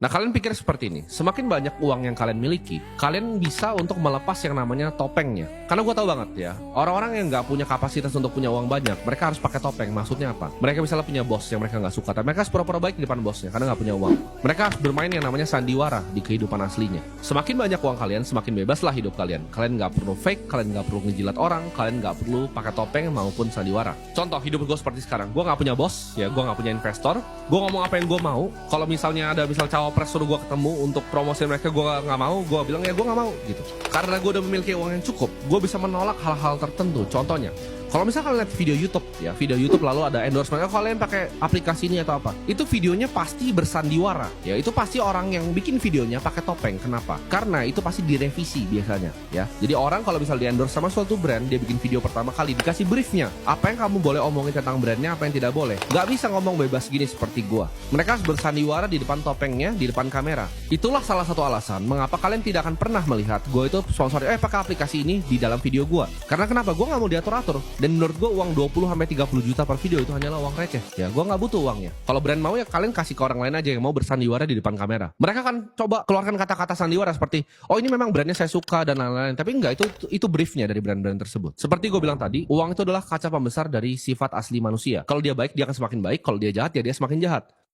Nah, kalian pikir seperti ini, semakin banyak uang yang kalian miliki, kalian bisa untuk melepas yang namanya topengnya. Karena gue tahu banget ya, orang-orang yang nggak punya kapasitas untuk punya uang banyak, mereka harus pakai topeng. Maksudnya apa? Mereka misalnya punya bos yang mereka nggak suka, tapi mereka harus pura-pura baik di depan bosnya karena nggak punya uang. Mereka harus bermain yang namanya sandiwara di kehidupan aslinya. Semakin banyak uang kalian, semakin bebaslah hidup kalian. Kalian nggak perlu fake, kalian nggak perlu ngejilat orang, kalian nggak perlu pakai topeng maupun sandiwara. Contoh hidup gue seperti sekarang, gue nggak punya bos, ya gue nggak punya investor, gue ngomong apa yang gue mau. Kalau misalnya ada cawapres suruh gue ketemu untuk promosi mereka, gue nggak mau, gue bilang ya gue nggak mau gitu. Karena gue udah memiliki uang yang cukup, gue bisa menolak hal-hal tertentu. Contohnya, kalau misalnya kalian lihat video YouTube ya, video YouTube lalu ada endorsement, kalau kalian pakai aplikasi ini atau apa, itu videonya pasti bersandiwara ya, itu pasti orang yang bikin videonya pakai topeng. Kenapa? Karena itu pasti direvisi biasanya ya. Jadi orang kalau misalnya di endorse sama suatu brand, dia bikin video pertama kali dikasih briefnya, apa yang kamu boleh omongin tentang brandnya, apa yang tidak boleh. Nggak bisa ngomong bebas gini seperti gua. Mereka harus bersandiwara di depan topengnya, di depan kamera. Itulah salah satu alasan mengapa kalian tidak akan pernah melihat gue itu sponsor pakai aplikasi ini di dalam video gue. Karena kenapa? Gue nggak mau diatur-atur. Dan menurut gue uang 20-30 juta per video itu hanyalah uang receh. Ya gue nggak butuh uangnya. Kalau brand mau ya kalian kasih ke orang lain aja yang mau bersandiwara di depan kamera. Mereka akan coba keluarkan kata-kata sandiwara seperti, oh ini memang brandnya saya suka dan lain-lain. Tapi enggak, itu briefnya dari brand-brand tersebut. Seperti gue bilang tadi, uang itu adalah kaca pembesar dari sifat asli manusia. Kalau dia baik, dia akan semakin baik. Kalau dia jahat, ya dia semakin jahat.